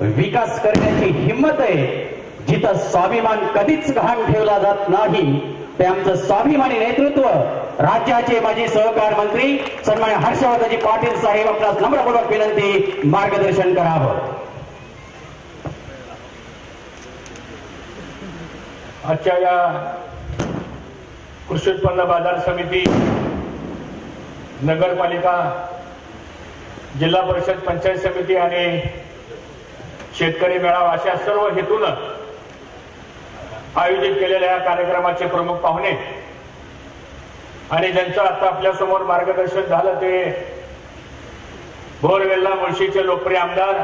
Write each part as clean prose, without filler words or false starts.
विकास करण्याची हिंमत आहे. जिथं स्वाभिमान कधीच गहाण ठेवला जात नाही ते आमचं स्वाभिमानी नेतृत्व राज्याचे माजी सहकार मंत्री सन्मान्य हर्षवर्धनजी पाटील साहेब आपणास नम्रपूर्वक विनंती मार्गदर्शन करावं. आजच्या या कृषी उत्पन्न बाजार समिती, नगरपालिका, जिल्हा परिषद, पंचायत समिती आणि शेतकरी मेळावा अशा सर्व हेतून आयोजित केलेल्या या कार्यक्रमाचे प्रमुख पाहुणे आणि ज्यांचं आता आपल्या समोर मार्गदर्शन झालं ते बोरवेल्ला मुळशीचे लोकप्रिय आमदार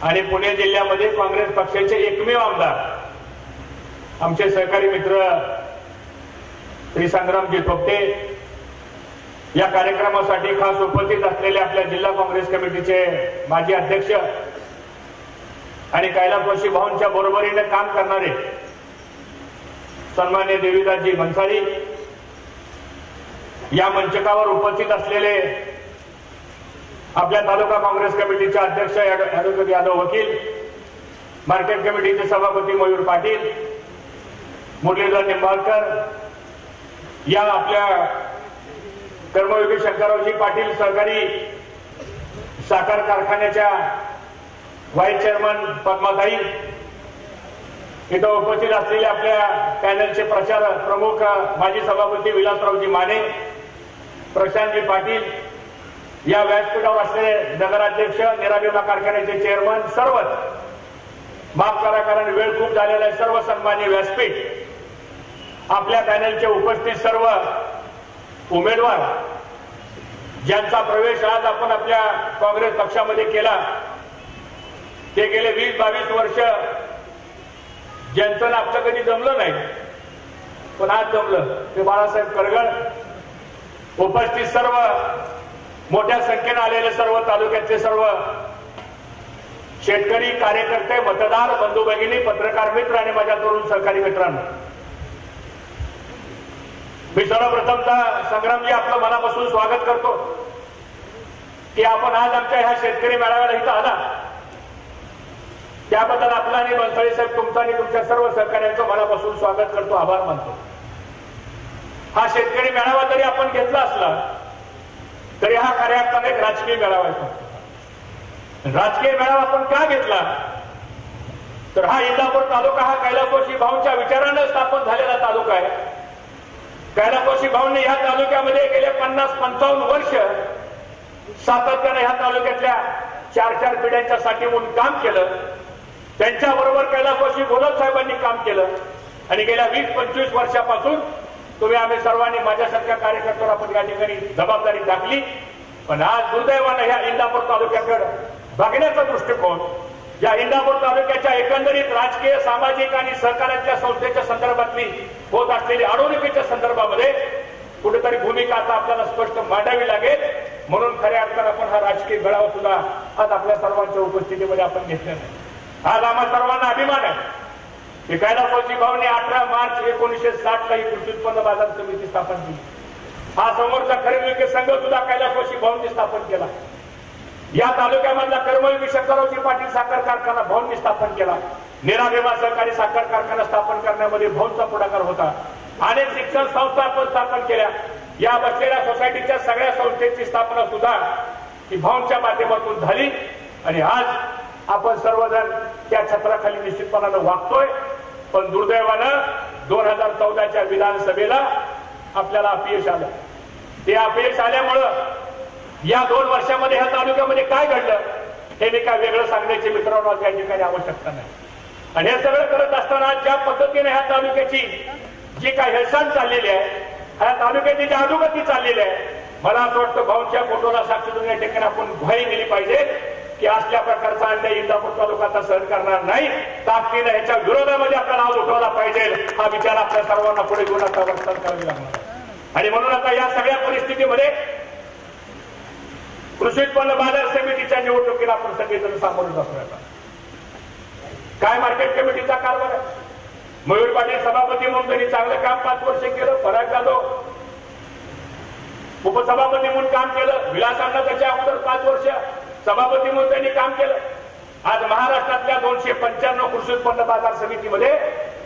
आणि पुणे जिल्ह्यामध्ये काँग्रेस पक्षाचे एकमेव आमदार आमचे सहकारी मित्र श्री संग्रामजी थोपटे, या कार्यक्रमासाठी खास उपस्थित असलेले आपल्या जिल्हा काँग्रेस कमिटीचे माजी अध्यक्ष आणि कैलासवासी भाऊंच्या बरोबरीने काम करणारे सन्मान्य देवीदासजी भन्साळी, या मंचकावर उपस्थित असलेले आपल्या तालुका काँग्रेस कमिटीचे अध्यक्ष ॲडव्होकेट यादव वकील, मार्केट कमिटीचे सभापती मयूर पाटील, मुरलीधर निंबाळकर, या आपल्या कर्मयोगी शंकररावजी पाटील सहकारी साखर कारखान्याच्या व्हाईस चेअरमन पद्माताई, इथं उपस्थित असलेले आपल्या पॅनलचे प्रचार प्रमुख माजी सभापती विलासरावजी माने, प्रशांतजी पाटील, या व्यासपीठावर असलेले नगराध्यक्ष, निराविमा कारखान्याचे चेअरमन, सर्वच माफ करा कारण वेळ खूप झालेला आहे, सर्व सन्मान्य व्यासपीठ, आपल्या पॅनलचे उपस्थित सर्व उमेदवार ज्यांचा प्रवेश आज आपण आपल्या काँग्रेस पक्षामध्ये केला, ते गेले 20-22 वर्ष ज्यांचं आपलं कधी जमलं नाही पण आज जमलं ते बाळासाहेब करगळ, उपस्थित सर्व मोठ्या संख्येने आलेले सर्व तालुक्यातले सर्व शेतकरी, कार्यकर्ते, मतदार, बंधू भगिनी, पत्रकार मित्र आणि माझ्या तरुण सहकारी मित्रांनो, मी सर्वप्रथमतः संग्रामजी आपलं मनापासून स्वागत करतो की आपण आज आमच्या ह्या शेतकरी मेळाव्याला इथं आला, त्याबद्दल आपला आणि भन्साळी साहेब तुमचा आणि तुमच्या सर्व सहकार्यांचं मनापासून स्वागत करतो, आभार मानतो. हा शेतकरी मेळावा जरी आपण घेतला असला तरी हा खऱ्या अर्थाने एक राजकीय मेळावा आहे. राजकीय मेळावा आपण का घेतला तर हा इंदापूर तालुका हा कैलासवासी भाऊंच्या विचारानं स्थापन झालेला तालुका आहे. कैलासवासी भाऊंनी ह्या तालुक्यामध्ये गेले 50-55 वर्ष सातत्याने ह्या तालुक्यातल्या 4-4 पिढ्यांच्या साठीहून काम केलं. त्यांच्याबरोबर कैलासवासी बोलत साहेबांनी काम केलं आणि गेल्या 20-25 वर्षापासून तुम्ही आम्ही सर्वांनी माझ्यासारख्या कार्यकर्त्यावर आपण या ठिकाणी जबाबदारी टाकली. पण आज दुर्दैवानं ह्या इंदापूर तालुक्याकडे बघण्याचा दृष्टिकोन, या इंदापूर तालुक्याच्या एकंदरीत राजकीय, सामाजिक आणि सहकार्याच्या संस्थेच्या संदर्भातली होत असलेली अडवणुकीच्या संदर्भामध्ये कुठेतरी भूमिका आता आपल्याला स्पष्ट मांडावी लागेल. म्हणून खऱ्या अर्थानं आपण हा राजकीय मेळावा सुद्धा आज आपल्या सर्वांच्या उपस्थितीमध्ये आपण घेतलेला आहे. आज आम्हा सर्वांना अभिमान आहे की कैलासवासी भाऊंनी 18 मार्च 1960 ला ही कृषी उत्पन्न बाजार समिती स्थापन केली. हा समोरचा खरेदी विक्री संघ सुद्धा कैलासवासी भाऊंनी स्थापन केला. या तालुक्यामधला कर्मयोगी शंकररावजी पाटील साखर कारखाना भाऊंनी स्थापन केला. निराविमा सहकारी साखर कारखाना स्थापन करण्यामध्ये भाऊंचा पुढाकार होता. अनेक शिक्षण संस्था आपण स्थापन केल्या. या बसलेल्या सोसायटीच्या सगळ्या संस्थेची स्थापना सुद्धा ही भाऊंच्या माध्यमातून झाली आणि आज आपण सर्वजण त्या छत्राखाली निश्चितपणानं वागतोय. पण दुर्दैवानं 2014च्या विधानसभेला आपल्याला अपयश आलं. ते अपयश आल्यामुळं या 2 वर्षामध्ये ह्या तालुक्यामध्ये काय घडलं हे मी काय वेगळं सांगण्याची मित्रांनो त्या ठिकाणी आवश्यकता नाही. आणि हे सगळं करत असताना ज्या पद्धतीने ह्या तालुक्याची जी काय हेळसांड चाललेली आहे, ह्या तालुक्याची जी अधोगती चाललेली आहे, मला असं वाटतं भाऊंच्या फोटोला साक्ष देऊन या ठिकाणी आपण ग्वाही दिली पाहिजे की असल्या प्रकारचा अन्याय इंदापूर तालुका आता सहन करणार नाही. ताकदीनं ह्याच्या विरोधामध्ये आपल्याला आवाज उठवला पाहिजे. हा विचार आपल्या सर्वांना पुढे घेऊन आता वाटचाल करावी लागणार. आणि म्हणून आता या सगळ्या परिस्थितीमध्ये कृषी उत्पन्न बाजार समितीच्या निवडणुकीला आपण सगळेजण सामोरं जातोय. काय मार्केट कमिटीचा कारभार आहे. मयूर पाटील सभापती म्हणून त्यांनी चांगलं काम 5 वर्ष केलं. पराग जाधव उपसभापती म्हणून काम केलं. विलास अण्णा त्याच्या अगोदर 5 वर्ष सभापती म्हणून त्यांनी काम केलं. आज महाराष्ट्रातल्या 295 कृषी उत्पन्न बाजार समितीमध्ये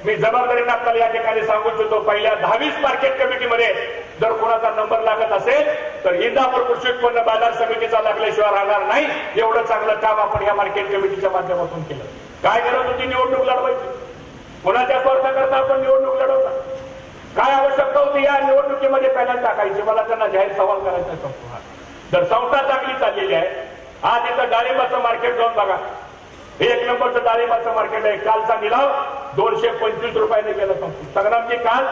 मी जबाबदारीने आपल्याला या ठिकाणी सांगू इच्छितो, पहिल्या 10-20 मार्केट कमिटीमध्ये जर कोणाचा नंबर लागत असेल तर इंदापूर कृषी उत्पन्न बाजार समितीचा लागल्याशिवाय राहणार नाही. एवढं चांगलं काम आपण या मार्केट कमिटीच्या माध्यमातून केलं. काय गरज होती निवडणूक लढवायची? कोणाच्या स्वार्थाकरता आपण निवडणूक लढवता? काय आवश्यकता होती या निवडणुकीमध्ये पॅनल टाकायची? मला त्यांना जाहीर सवाल करायचा संस्था. जर संस्था चांगली चाललेली आहे, आज इथं डाळिंबाचं मार्केट जाऊन बघा, 1 नंबरचं डाळिंबाचं मार्केट आहे. कालचा निलाव 225 रुपयाने केला संस्था. संग्रामजी काल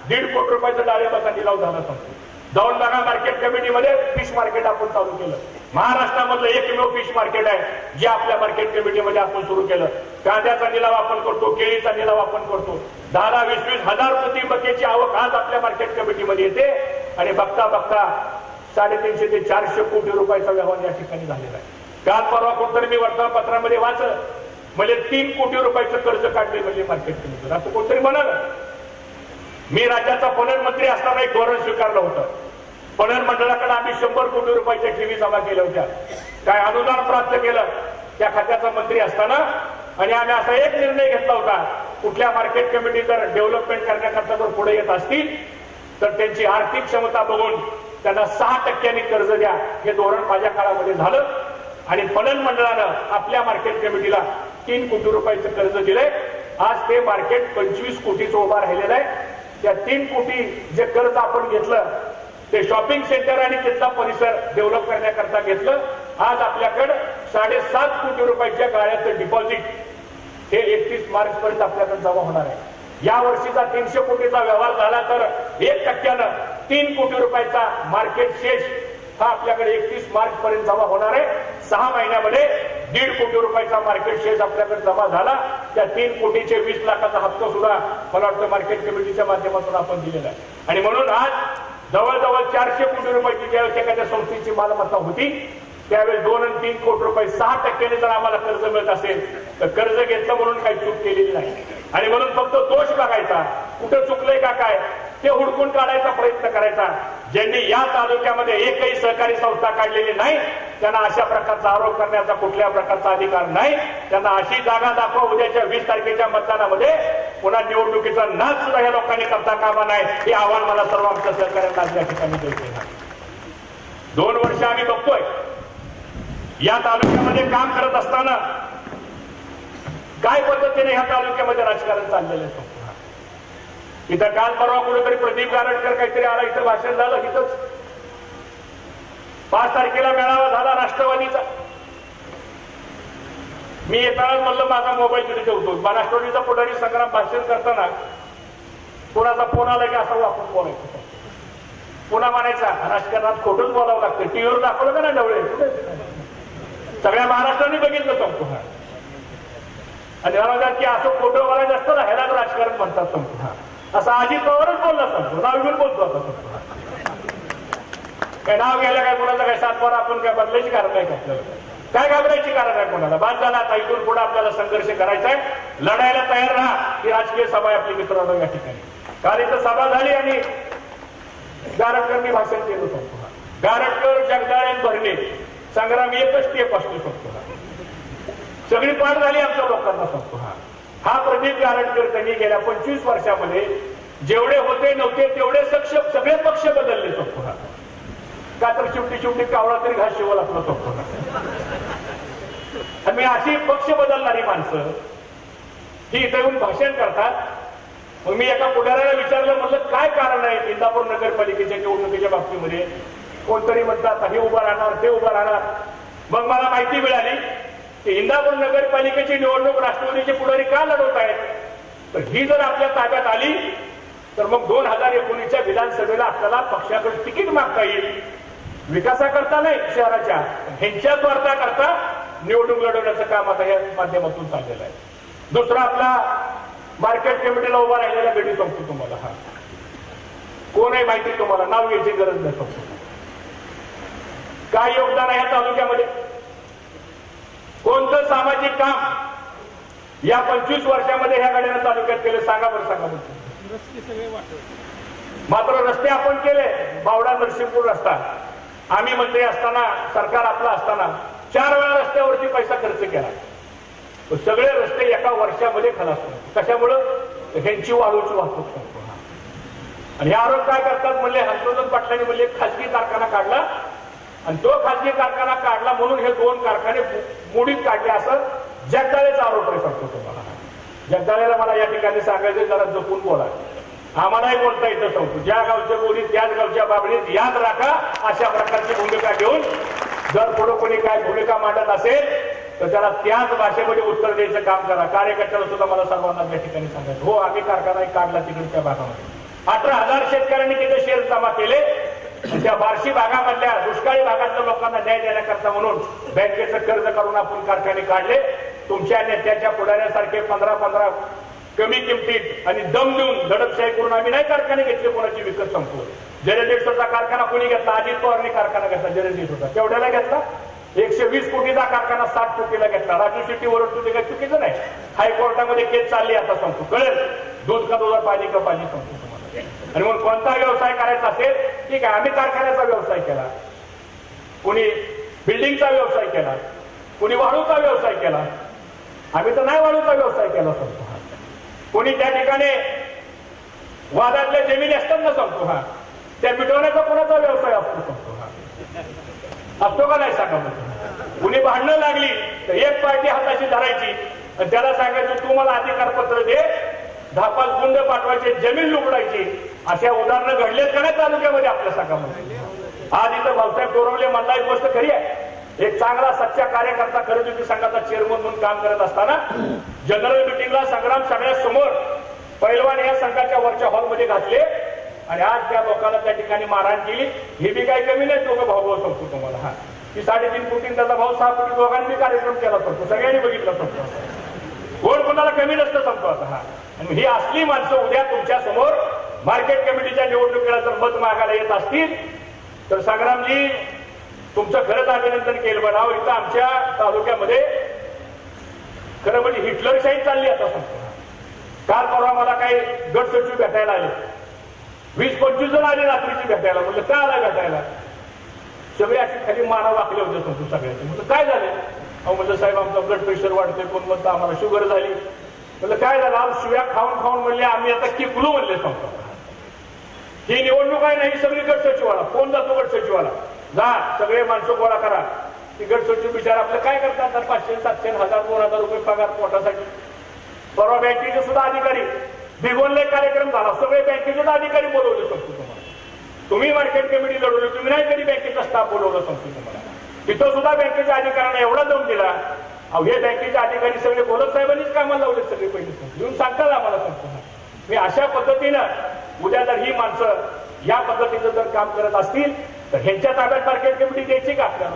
1.5 कोटी रुपयाचा डाळिंबाचा निलाव झाला संस्था. जाऊन बघा मार्केट कमिटीमध्ये फिश मार्केट आपण चालू केलं. महाराष्ट्रामधलं एकमेव फिश मार्केट आहे जे आपल्या मार्केट कमिटीमध्ये आपण सुरू केलं. कांद्याचा निलाव आपण करतो, केळीचा निलाव आपण करतो. 10-20 हजार कोटी मक्याची आवक आज आपल्या मार्केट कमिटीमध्ये येते आणि बघता बघता 350 ते 400 कोटी रुपयाचा व्यवहार या ठिकाणी झालेला आहे. काल परवा कोणतरी मी वर्तमानपत्रामध्ये वाचलं, म्हणजे 3 कोटी रुपयाचं कर्ज काढले म्हणजे मार्केट कमिटीवर. असं कोणतरी म्हणाल. मी राज्याचा पणन मंत्री असताना एक धोरण स्वीकारलं होतं. पणन मंडळाकडे आम्ही 100 कोटी रुपयाच्या ठेवी जमा केल्या होत्या. काय अनुदान प्राप्त केलं त्या खात्याचा मंत्री असताना, आणि आम्ही असा एक निर्णय घेतला होता, कुठल्या मार्केट कमिटी जर डेव्हलपमेंट करण्याकरता जर पुढे येत असतील तर त्यांची आर्थिक क्षमता बघून त्यांना 6% कर्ज द्या. हे धोरण माझ्या काळामध्ये झालं आणि पणन मंडळानं आपल्या मार्केट कमिटीला 3 कोटी रुपयाचं कर्ज दिलंय. आज ते मार्केट 25 कोटीचं उभा राहिलेलं आहे. त्या 3 कोटी जे कर्ज आपण घेतलं ते शॉपिंग सेंटर आणि तिथला परिसर डेव्हलप करण्याकरता घेतलं. आज आपल्याकडे 7.5 कोटी रुपयाच्या गाळ्याचं डिपॉझिट हे 31 मार्च पर्यंत आपल्याकडे जमा होणार आहे. या वर्षीचा 300 कोटीचा व्यवहार झाला तर 1% 3 कोटी रुपयाचा मार्केट शेष हा आपल्याकडे 31 मार्च पर्यंत जमा होणार आहे. 6 महिन्यामध्ये 1.5 कोटी रुपयाचा मार्केट शेअर आपल्याकडे जमा झाला. त्या 3 कोटीचे 20 लाखाचा हप्ता सुद्धा मला वाटतं मार्केट कमिटीच्या माध्यमातून आपण दिलेला आहे. आणि म्हणून आज जवळजवळ 400 कोटी रुपयाची ज्यावेळेस एखाद्या संस्थेची मालमत्ता होती त्यावेळेस 2 आणि 3 कोटी रुपये 6% जर आम्हाला कर्ज मिळत असेल तर कर्ज घेतलं म्हणून काही चूक केलेली नाही. आणि म्हणून फक्त दोष बघायचा, कुठं चुकलंय का काय ते हुडकून काढायचा प्रयत्न करायचा. ज्यांनी या तालुक्यामध्ये एकही सहकारी संस्था काढलेली नाही त्यांना अशा प्रकारचा आरोप करण्याचा कुठल्या प्रकारचा अधिकार नाही. त्यांना अशी जागा दाखवा उद्याच्या 20 तारखेच्या मतदानामध्ये पुन्हा निवडणुकीचा नाच सुद्धा या लोकांनी करता कामा नाही. हे आव्हान मला सर्व आमच्या सहकार्यांना या ठिकाणी द्यायचं आहे. 2 वर्ष आम्ही बघतोय या तालुक्यामध्ये काम करत असताना काय पद्धतीने ह्या तालुक्यामध्ये राजकारण चाललेलं आहे. इथं काल परवा कुठेतरी प्रदीप गारटकर काहीतरी आला, इथं भाषण झालं. इथंच 5 तारखेला मेळावा झाला राष्ट्रवादीचा. मी येतानाच म्हणलं माझा मोबाईल तिथे ठेवतो. राष्ट्रवादीचा पुढारी संग्राम भाषण करताना कोणाचा फोन आला की असं आपण बोलायचं. पुन्हा म्हणायचा राजकारणात खोटून बोलावं लागतं. टीव्हीवर दाखवलं का ना डवळे, सगळ्या महाराष्ट्राने बघितलं संपूर्ण. आणि म्हणतात की असं खोटं बोलायचं असतं ना ह्यालाच राजकारण म्हणतात संपूर्ण. असं अजित पवारच बोलला संपूर्ण. नाव घेऊन बोलतो आता संपूर्ण. काय नाव घ्यायला काय कोणाचा काय 7 वार आपण काय बदलायची कारण नाही का? काय घाबरायची कारण आहे कोणाला? बाद झाला आता इथून पुढे आपल्याला संघर्ष करायचा आहे. लढायला तयार राहा. ही राजकीय सभा आहे आपली मित्रांनो या ठिकाणी. काल इथं सभा झाली आणि गारटकरनी भाषण केलं संपूर्ण. गारटकर, जगदाळे आणि भरणे संग्राम एकच टेप असतो संपूर्ण. सगळी पाठ झाली आमच्या लोकांना संपूर्ण. हा प्रदीप गारटकर त्यांनी गेल्या 25 वर्षामध्ये जेवढे होते नव्हते तेवढे सगळे पक्ष बदलले संपूर्ण. का तर शेवटी कावळा तरी घास शिवल आपला संपूर्ण. आणि अशी पक्ष बदलणारी माणसं ही इथे येऊन भाषण करतात. मग मी एका पुढाऱ्याला विचारलं, म्हटलं काय कारण आहे इंदापूर नगरपालिकेच्या निवडणुकीच्या बाबतीमध्ये कोणतरी म्हणतात हे उभं राहणार ते उभं राहणार. मग मला माहिती मिळाली की इंदापूर नगरपालिकेची निवडणूक राष्ट्रवादीचे पुढारी का लढवत आहेत. तर ही जर आपल्या ताब्यात आली तर मग 2019च्या विधानसभेला आपल्याला पक्षाकडे तिकीट मागता येईल. विकासाकरता नाही शहराच्या, ह्यांच्या स्वार्थाकरता निवडणूक लढवण्याचं काम आता या माध्यमातून चाललेलं आहे. दुसरा आपला मार्केट कमिटीला उभा राहिलेला बेटी सांगतो तुम्हाला. हा कोण आहे माहिती तुम्हाला, नाव घ्यायची गरज नाही. सांगतो काय योगदान आहे या तालुक्यामध्ये, कोणतं सामाजिक काम या 25 वर्षामध्ये ह्या गाड्यानं तालुक्यात केलं सांगा बरं, सांगा बरं. मात्र रस्ते आपण केले. बावडा नरसिंहपूर रस्ता आम्ही मंत्री असताना, सरकार आपला असताना 4 वेळा रस्त्यावरती पैसा खर्च केला. सगळे रस्ते एका वर्षामध्ये खलास करतो. कशामुळं? ह्यांची वाळूची वाहतूक करतो. आणि हे आरोप काय करतात म्हणले, हर्षवर्धन पाटलांनी म्हणले खाजगी कारखाना काढला आणि तो खाजगी कारखाना काढला म्हणून हे 2 कारखाने मोडीत काढले असं जगदाळेचा आरोप करतो तुम्हाला. जगदाळेला मला या ठिकाणी सांगायचं, जरा जपून बोला. आम्हालाही बोलता येतं सांगतो. ज्या गावच्या बोलीत त्याच गावच्या बाबडीत याद राखा, अशा प्रकारची भूमिका घेऊन जर पुढे कोणी काय भूमिका मांडत असेल तर त्याला त्याच भाषेमध्ये उत्तर द्यायचं काम करा. कार्यकर्त्याला सुद्धा मला सर्वांना त्या ठिकाणी सांगायचं, हो आम्ही कारखाना काढला तिकडच्या भागामध्ये. 18,000 शेतकऱ्यांनी तिथे शेअर जमा केले. त्या बार्शी भागामधल्या दुष्काळी भागातल्या लोकांना न्याय देण्याकरता म्हणून बँकेचं कर्ज करून आपण कारखाने काढले. तुमच्या नेत्याच्या पुढाऱ्यासारखे 15 कमी किमतीत आणि दम देऊन दडपशाही करून आम्ही नाही कारखाने घेतले, कोणाची विकत संपवू. जनरेटरचा कारखाना कोणी घेतला? अजित पवारने कारखाना घेतला जनरेटरचा. केवढ्याला घेतला? 120 कोटीचा कारखाना 60 कोटीला घेतला. राजू शेट्टी ओरडतो ते काही चुकीचं नाही. हायकोर्टामध्ये केस चालली, आता सांगतो कळेल. दूध का दुधा पाणी का पाणी सांगतो तुम्हाला. आणि मग कोणता व्यवसाय करायचा असेल, ठीक आहे, आम्ही कारखान्याचा व्यवसाय केला, कोणी बिल्डिंगचा व्यवसाय केला, कोणी वाळूचा व्यवसाय केला. आम्ही तर नाही वाळूचा व्यवसाय केला सांगतो. कोणी त्या ठिकाणी वादातल्या जमिनी असतात ना सांगतो, हा त्या मिटवण्याचा कोणाचा व्यवसाय असतो सांगतो. हा असतो का नाही सांगा. कुणी भांडणं लागली तर एक पार्टी हाताशी धरायची आणि त्याला सांगायचं तू मला अधिकारपत्र दे, 10-5 गुंड पाठवायचे, जमीन लुकडायची. अशा उदाहरणं घडलेत का नाही तालुक्यामध्ये आपल्या संघामध्ये? आज इथं भाऊसाहेब तोरवले म्हणला एक गोष्ट खरी आहे. एक चांगला सच्चा कार्यकर्ता खरेदी संघाचा चेअरमन म्हणून काम करत असताना जनरल मिटिंगला संग्राम सगळ्या समोर पैलवान या संघाच्या वरच्या हॉलमध्ये घातले आणि आज त्या लोकांना त्या ठिकाणी मारहाण केली. हे बी काही कमी नाही. दोघं भाऊ सांगतो तुम्हाला. हा ती 3.5 कोटी, त्याचा भाऊ 6 कोटी, दोघांनी कार्यक्रम केला सांगतो. सगळ्यांनी बघितला सांगतो. कोण कोणाला कमी नसतं सांगतो आता. हा आणि ही असली माणसं उद्या तुमच्या समोर मार्केट कमिटीच्या निवडणुकीला जर मत मागायला येत असतील तर संग्रामजी तुमचं खरंच अभिनंदन केलं बनाव. इथं आमच्या तालुक्यामध्ये खरं म्हणजे हिटलरशाही चालली आता सांगतो. काल परवा मला काही गट सचिव भेटायला आले, 20-25 जण आले रात्रीची भेटायला. म्हणलं काय आला भेटायला? सगळे अशी खाली माना वाकले होते सांगतो सगळ्याचे. म्हणलं काय झालं? अहो म्हणलं साहेब आमचं ब्लड प्रेशर वाढतंय, कोण म्हणतं आम्हाला शुगर झाली. म्हणलं काय झालं? आज शिव्या खाऊन म्हणले आम्ही आता किकलू म्हणले सांगतो. ही निवडणूक आहे नाही, सगळी गट सचिवाला फोन जातो. गट सचिवाला जा सगळे माणसं गोळा करा. ती गट सचिव बिचार आपलं काय करतात? 500, 700, 1000, 2000 रुपये पगार पोटासाठी. परवा बँकेचे सुद्धा अधिकारी भिगवणला कार्यक्रम झाला, सगळे बँकेचे अधिकारी बोलवले सांगतो तुम्हाला. तुम्ही मार्केट कमिटी लढवली, तुम्ही नाही कधी बँकेचा स्टाफ बोलवलं सांगतो तुम्हाला. तिथं सुद्धा बँकेच्या अधिकाऱ्यांना एवढा दम दिला. अहो हे बँकेचे अधिकारी सगळे बोलत साहेबांनीच कामाला लावले सगळे पहिले येऊन सांगतात आम्हाला सांगतो. मी अशा पद्धतीनं उद्या जर ही माणसं या पद्धतीचं जर काम करत असतील तर ह्यांच्या ताब्यात मार्केट कमिटी द्यायची का आपल्याला?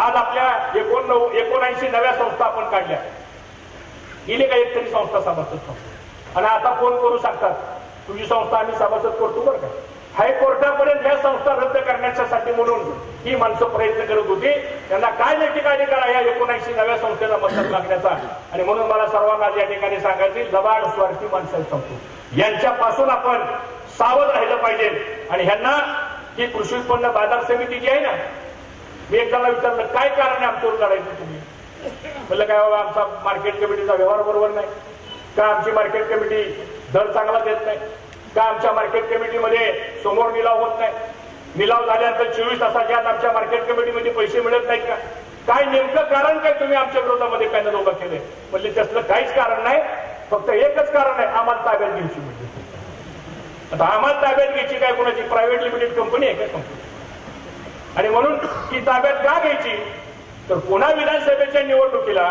आज आपल्या 79 नव्या संस्था आपण काढल्या. गेली का एक तरी संस्था सभासद संस्था? आणि आता फोन करू सांगतात तुझी संस्था आम्ही सभासद करतो बरं का. हायकोर्टापर्यंत ह्या संस्था रद्द करण्यासाठी म्हणून ही माणसं प्रयत्न करत होती. त्यांना काय नैतिक अधिकार आहे या 79 नव्या संस्थेला मदत लागण्याचा? आणि म्हणून मला सर्वांना या ठिकाणी सांगायची, लबाड स्वार्थी माणसं सांगतो यांच्यापासून आपण सावध राहिलं पाहिजे. आणि ह्यांना ही कृषी उत्पन्न बाजार समिती जी आहे ना, मी एकदा विचारलं काय कारण आहे आमच्यावर लढायचं तुम्ही? म्हणलं काय बाबा आमचा मार्केट कमिटीचा व्यवहार बरोबर नाही का? आमची मार्केट कमिटी दर चांगला देत नाही का? आमच्या मार्केट कमिटीमध्ये समोर निलाव होत नाही? निलाव झाल्यानंतर 24 तासाच्या आत आमच्या मार्केट कमिटीमध्ये पैसे मिळत नाहीत का? काय नेमकं कारण काय तुम्ही आमच्या विरोधामध्ये पॅनल उभा केले? म्हणजे त्यातलं काहीच कारण नाही, फक्त एकच कारण आहे, आम्हाला ताब्यात घ्यायची. म्हणजे आता आम्हाला ताब्यात घ्यायची काय कोणाची प्रायव्हेट लिमिटेड कंपनी आहे का कंपनी? आणि म्हणून ती ताब्यात का घ्यायची? तर पुन्हा विधानसभेच्या निवडणुकीला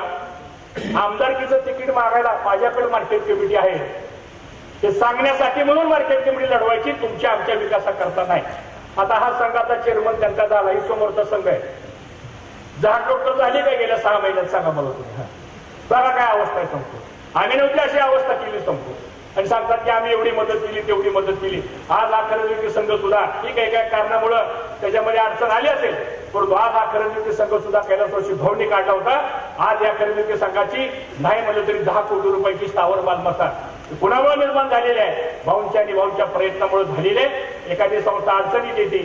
आमदारकीचं तिकीट मागायला माझ्याकडे मार्केट कमिटी आहे हे सांगण्यासाठी म्हणून मार्केट कमिटी लढवायची, तुमच्या आमच्या विकासाकरता नाही. आता हा संघाचा चेअरमन त्यांचा झाला, ही समोरचा संघ आहे. जहाज डॉक्टर झाली काय गेल्या 6 महिन्यात सांगा मला तुम्ही? बघा काय अवस्था आहे सांगतो. आम्ही नव्हती अशी अवस्था केली सांगतो. आणि सांगतात की आम्ही एवढी मदत केली तेवढी मदत केली. आज हा खरेदी संघ सुद्धा ठीक आहे, काय कारणामुळं त्याच्यामध्ये अडचण आली असेल, परंतु आज हा खरेदी संघ सुद्धा कैलासवासी भाऊंनी काढला होता. आज या खरेदी संघाची नाही म्हणलं तरी 10 कोटी रुपयाची स्थावर मालमत्ता कुणामुळे निर्माण झालेले आहे? भाऊंच्या आणि भाऊंच्या प्रयत्नामुळे झालेले. एखादी संस्था अडचणीत येते,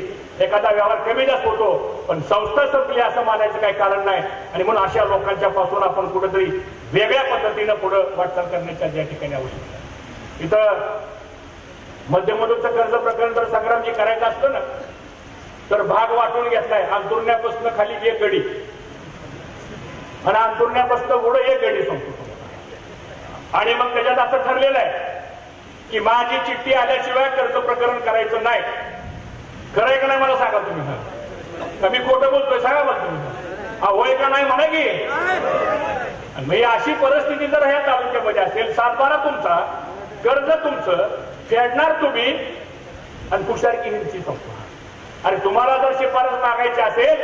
एखादा व्यवहार कमी जास्त होतो, पण संस्था संपली असं मानायचं काही कारण नाही. आणि म्हणून अशा लोकांच्या पासून आपण कुठेतरी वेगळ्या पद्धतीनं पुढे वाटचाल करण्याच्या ज्या ठिकाणी आवश्यक आहे. इथं मध्यमधूनचं कर्ज प्रकरण जर संग्रामजी करायचं असतं ना, तर भाग वाटून घेतलाय. अंतुरण्यापासून खाली एक गडी आणि अंतुरण्यापासून पुढे एक गडी संपतो. आणि मग त्याच्यात असं ठरलेलं आहे की माझी चिठ्ठी आल्याशिवाय कर्ज प्रकरण करायचं नाही. खरंय का नाही मला सांगा तुम्ही. कमी खोटं बोलतोय सांगा मग तुम्ही. होय का नाही म्हणा की. आणि अशी परिस्थिती जर ह्या तालुक्यामध्ये असेल, 7-12 तुमचा, कर्ज तुमचं, फेडणार तुम्ही आणि कुशारकी हिंची संपतो. आणि तुम्हाला जर शिफारस मागायची असेल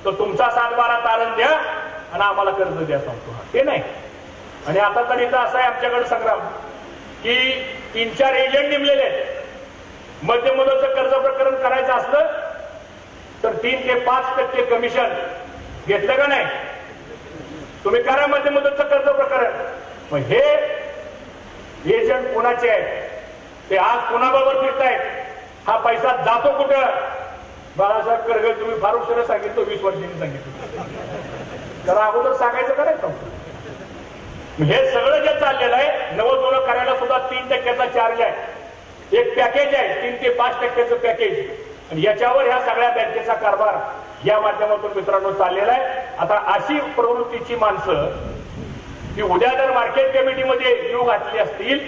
तर तुमचा 7-12 तारण द्या आणि आम्हाला कर्ज द्या सांगतो. ते नाही. आणि आता तर इथं असं आहे आमच्याकडे संग्राम की 3-4 एजंट नेमलेले आहेत. मध्य मुदतचं कर्ज प्रकरण करायचं असलं तर 3 ते 5% कमिशन घेतलं का नाही. तुम्ही करा मध्य मुदतचं कर्ज प्रकरण. मग हे एजंट कुणाचे आहेत, ते आज कुणाबरोबर फिरतायत, हा पैसा जातो कुठं? बाळासाहेब करगल तुम्ही फार उशिरा सांगितलं, 20 वर्षांनी सांगितलं. जरा अगोदर सांगायचं करायचं. हे सगळं जे चाललेलं आहे, नवं करायला सुद्धा 3% चार्ज आहे. एक पॅकेज आहे, 3 ते 5% पॅकेज. आणि याच्यावर ह्या सगळ्या बँकेचा कारभार या माध्यमातून मित्रांनो चाललेला आहे. आता अशी प्रवृत्तीची माणसं की उद्या जर मार्केट कमिटीमध्ये येऊ घातली असतील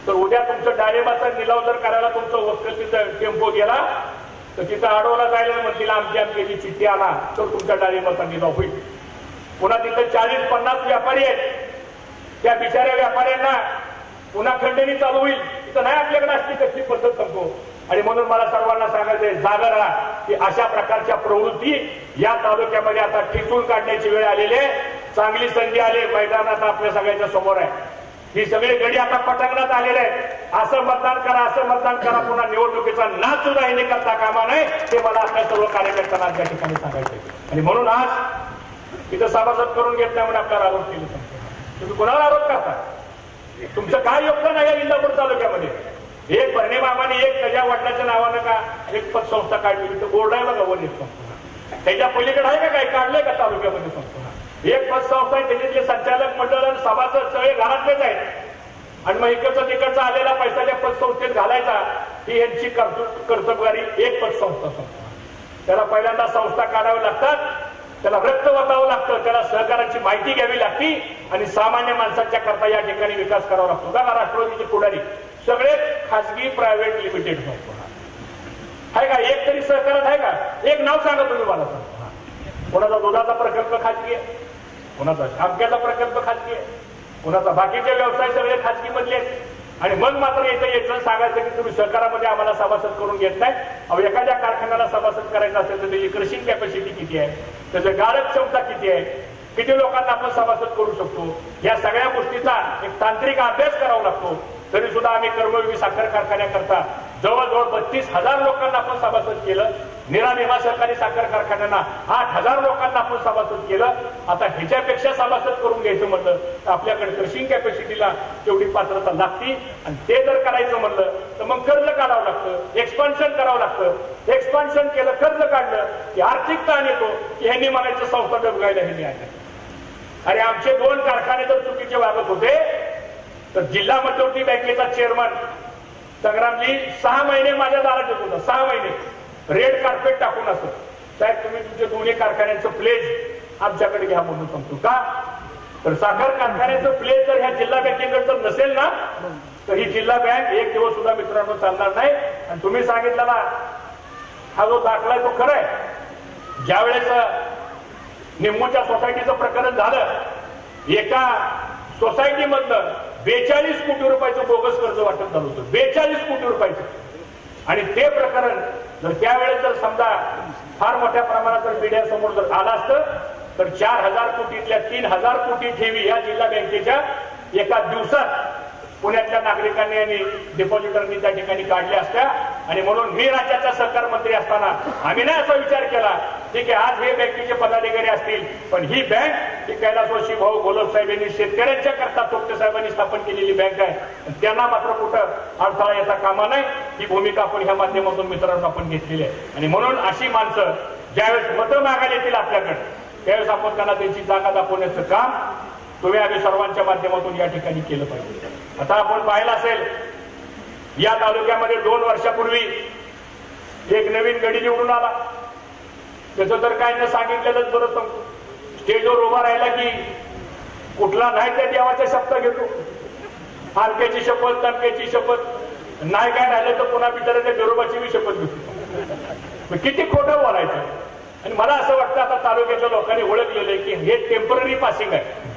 तर उद्या तुमचं डाळिंबाचा निलाव जर करायला तुमचं वक्कल तिथं टेम्पो गेला तर तिथं अडवला जायला म्हणतील आमची आमची चिठ्ठी आला तर तुमच्या डाळिंबाचा निलाव होईल. पुन्हा तिथं 40-50 व्यापारी आहेत. त्या बिचाऱ्या व्यापाऱ्यांना पुन्हा खंडणी चालू होईल. तिथं नाही आपल्याकडे असली कसली पद्धत सांगतो. आणि म्हणून मला सर्वांना सांगायचंय, जागा राहा की अशा प्रकारच्या प्रवृत्ती या तालुक्यामध्ये आता ठिसून काढण्याची वेळ आलेली आहे. चांगली संधी आली मैदानात आपल्या सगळ्यांच्या समोर आहे. ही सगळी गडी आता पटांगणात आलेले आहेत. असं मतदान करा, असं मतदान करा, पुन्हा निवडणुकीचा नाच सुद्धा हे करता कामा नये. ते मला आपल्या सर्व कार्यकर्त्यांना त्या ठिकाणी सांगायचंय. आणि म्हणून आज इथं सभासद करून घेत नाही म्हणून आपल्याला आरोप केले. तुम्ही कोणाला आरोप करता? तुमचं काय योगदान आहे या इंदापूर तालुक्यामध्ये? एक भरणे मामाने एक त्याच्या वडिलाच्या नावानं का एक पतसंस्था काढली, तर बोर्ड आहे बघा वन एक संस्था. त्याच्या पलीकडे आहे का काय काढलंय का तालुक्यामध्ये संस्था? एक पतसंस्था आहे, त्याच्यातले संचालक मंडळ आणि सभासद सगळे घरातलेच आहेत. आणि मग इकडचा तिकडचा आलेला पैसा त्या पतसंस्थेत घालायचा, ही यांची कर्तबगारी एक पतसंस्था संस्था. त्याला पहिल्यांदा संस्था काढाव्या लागतात, त्याला रक्त वाटावं लागतं, त्याला सहकाराची माहिती घ्यावी लागती आणि सामान्य माणसाच्या करता या ठिकाणी विकास करावा लागतो. बघा राष्ट्रवादीचे पुढारी सगळे खासगी प्रायव्हेट लिमिटेड संस्था आहे का? एक तरी सहकारात आहे का? एक नाव सांगा तुम्ही मला. कोणाचा दुधाचा प्रकल्प खाजगी आहे, कोणाचा आमक्याचा प्रकल्प खाजगी आहे, कोणाचा बाकीचे व्यवसाय सगळे खाजगी मधले आहेत. आणि मग मात्र इथं यायचं सांगायचं की तुम्ही सहकारामध्ये आम्हाला सभासद करून घेत नाही. अहो एखाद्या कारखान्याला सभासद करायचं असेल तर त्याची क्रशिंग कॅपॅसिटी किती आहे, त्याचं गाळप क्षमता किती आहे, किती लोकांना आपण सभासद करू शकतो, या सगळ्या गोष्टीचा एक तांत्रिक अभ्यास करावा लागतो. तरी सुद्धा आम्ही कर्मयोगी साखर कारखान्याकरता जवळजवळ 32,000 लोकांना आपण सभासद केलं. निरानिमा सहकारी साखर कारखान्यांना 8,000 लोकांना आपण सभासद केलं. आता ह्याच्यापेक्षा सभासद करून घ्यायचं म्हणलं तर आपल्याकडे क्रशिंग कॅपॅसिटीला तेवढी पात्रता लागती. आणि ते जर करायचं म्हणलं तर मग कर्ज काढावं लागतं, एक्सपान्शन करावं लागतं. एक्सपान्शन केलं, कर्ज काढलं की आर्थिक ताण येतो की ह्यांनी म्हणायचं संस्था डबगायला ह्यांनी आहे. अरे आमचे 2 कारखाने जर चुकीचे वागत होते तर जिल्हा मध्यवर्ती बँकेचा चेअरमन संग्रामजी 6 महिने माझ्या दारात येत होता. 6 महिने रेड कार्पेट टाकून असत, साहेब तुम्ही तुमच्या दोन्ही कारखान्यांचं प्लेज आमच्याकडे घ्या म्हणून सांगतो. का तर साखर कारखान्याचं प्लेज जर ह्या जिल्हा बँकेकडे जर नसेल ना तर ही जिल्हा बँक एक दिवस सुद्धा मित्रांनो चालणार नाही. आणि तुम्ही सांगितलेला हा जो दाखला आहे तो खरा आहे. ज्या वेळेस निम्मूच्या सोसायटीचं प्रकरण झालं, एका सोसायटीमधलं 42 कोटी रुपयाचं बोगस कर्ज वाटप झालं होतं. 42 कोटी रुपयाचं. आणि ते प्रकरण जर त्यावेळेस जर समजा फार मोठ्या प्रमाणात जर मीडियासमोर जर आलं असतं तर 4,000 कोटीतल्या 3,000 कोटी ठेवी या जिल्हा बँकेच्या एका दिवसात पुण्यातल्या नागरिकांनी आणि डिपॉझिटरनी त्या ठिकाणी काढल्या असत्या. आणि म्हणून मी राज्याचा सहकार मंत्री असताना आम्ही नाही असा विचार केला ठीक आहे आज हे बँकेचे पदाधिकारी असतील पण ही बँक ही कैलासवासी भाऊ गोलपसाहेब यांनी शेतकऱ्यांच्या करता तोक्ते साहेबांनी स्थापन केलेली बँक आहे. त्यांना मात्र कुठं अडथळा येता कामा नाही. ही भूमिका आपण ह्या माध्यमातून मित्रांनो आपण घेतलेली आहे. आणि म्हणून अशी माणसं ज्यावेळेस मतं मागायला येतील आपल्याकडे त्यावेळेस आपण त्यांना त्यांची जागा दाखवण्याचं काम तुम्ही आम्ही सर्वांच्या माध्यमातून या ठिकाणी केलं पाहिजे. आता आपण पाहिलं असेल या तालुक्यामध्ये 2 वर्षापूर्वी एक नवीन गडी निवडून आला. त्याचं तर काय न सांगितलेलंच बरं सांगतो. स्टेजवर उभा राहिला की कुठला नाही त्या देवाचा शब्द घेतो. आरकेची शपथ तमकेची शपथ नाही काय राहिलं तर पुन्हा बिचाराच्या बिरोबाची बी शपथ घेतो. किती खोटं बोलायचं. आणि मला असं वाटतं आता तालुक्याच्या लोकांनी ओळखलेलं आहे की हे टेम्पररी पासिंग आहे.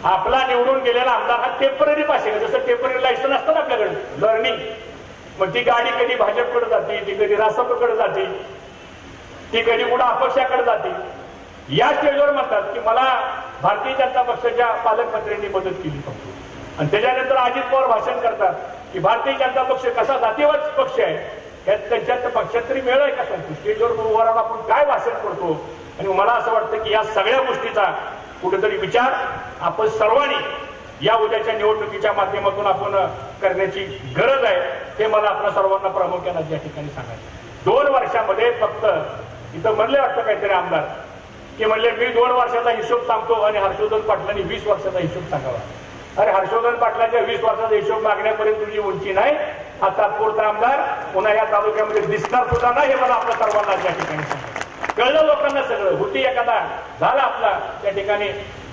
आपला निवडून गेलेला आमदार हा टेम्पररी पासिंग आहे. जसं टेम्पररी लायसन असतं ना आपल्याकडे लर्निंग. मग ती गाडी कधी भाजपकडे जाते, ती कधी रासपकडे जाते, ती कधी कुठं अपक्षाकडे जाते. या स्टेजवर म्हणतात की मला भारतीय जनता पक्षाच्या पालकमंत्र्यांनी मदत केली. आणि त्याच्यानंतर अजित पवार भाषण करतात की भारतीय जनता पक्ष कसा जातीवाद पक्ष आहे, त्यांच्यात पक्षात तरी मेळ आहे का सांगतो. स्टेजवर उभा राहून आपण काय भाषण करतो. आणि मला असं वाटतं की या सगळ्या गोष्टीचा कुठेतरी विचार आपण सर्वांनी या उद्याच्या निवडणुकीच्या माध्यमातून आपण करण्याची गरज आहे. हे मला आपल्या सर्वांना प्रामुख्याने या ठिकाणी सांगायचं. 2 वर्षामध्ये फक्त इथं म्हणले वाटतं काहीतरी आमदार की म्हणले मी 2 वर्षाचा हिशोब सांगतो आणि हर्षवर्धन पाटलांनी 20 वर्षाचा हिशोब सांगावा. अरे हर्षवर्धन पाटलांच्या 20 वर्षाचा हिशोब मागण्यापर्यंत तुझी उंची नाही. हा तात्पुरता आमदार पुन्हा या तालुक्यामध्ये दिसणार सुद्धा नाही. हे मला आपल्या सर्वांना या ठिकाणी सांगायचं. कळलं लोकांना सगळं. होती एखादा झाला आपला त्या ठिकाणी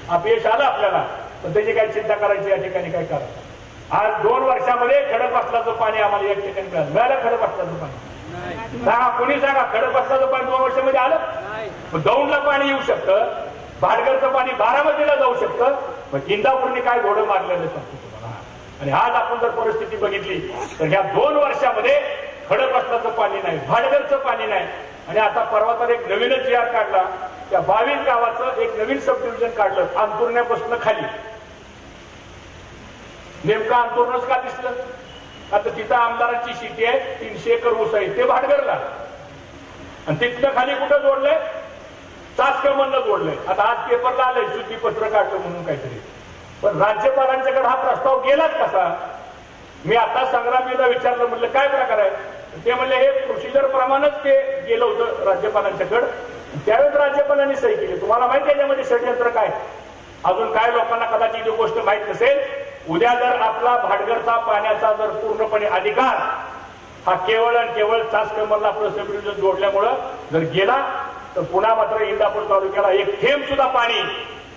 अपयश आलं आपल्याला पण त्याची काही चिंता करायची या ठिकाणी काय करायचं. आज 2 वर्षामध्ये खडकवासलाचं पाणी आम्हाला या ठिकाणी मिळालं. खडकवासलाचं पाणी सांगा कोणी सांगा. खडकवासलाचं पाणी 2 वर्षामध्ये आलं. दौंडला पाणी येऊ शकतं. भाटगरचं पाणी बारामतीला जाऊ शकतं. मग इंदापूरने काय घोडं मारलेलं सांगतो तुम्हाला. आणि आज आपण जर परिस्थिती बघितली तर ह्या 2 वर्षामध्ये खडकवासलाचं पाणी नाही, भाटगरचं पाणी नाही. आणि आता परवा तर एक नवीनच जी आर काढला. त्या 22 गावाचं एक नवीन सब डिव्हिजन काढलं अंतुरण्यापासून खाली. नेमकं अंतुरणच का दिसलं. आता तिथं आमदारांची शेती आहे 300 एकर ऊस आहे ते भाटगरला. आणि तिथनं खाली कुठं जोडलंय चासकमलनं जोडलंय. आता आज पेपरला आलंय शुद्धीपत्र काढलं म्हणून काहीतरी. पण राज्यपालांच्याकडे हा प्रस्ताव गेलाच कसा. मी आता संग्रामीला विचारलं म्हणलं काय प्रकार आहे. ते म्हणले हे प्रोसिजर प्रमाणेच ते गेलं होतं राज्यपालांच्याकडे. त्यावेळेस राज्यपालांनी सही केली. तुम्हाला माहिती आहे त्याच्यामध्ये षडयंत्र काय. अजून काय लोकांना कदाचित ही गोष्ट माहीत नसेल. उद्या जर आपला भाटगरचा पाण्याचा जर पूर्णपणे अधिकार हा केवळ आणि केवळ चासकमलला आपलं सब डिव्हिजन जोडल्यामुळं जर गेला तर पुन्हा मात्र इंदापूर तालुक्याला एक थेंब सुद्धा पाणी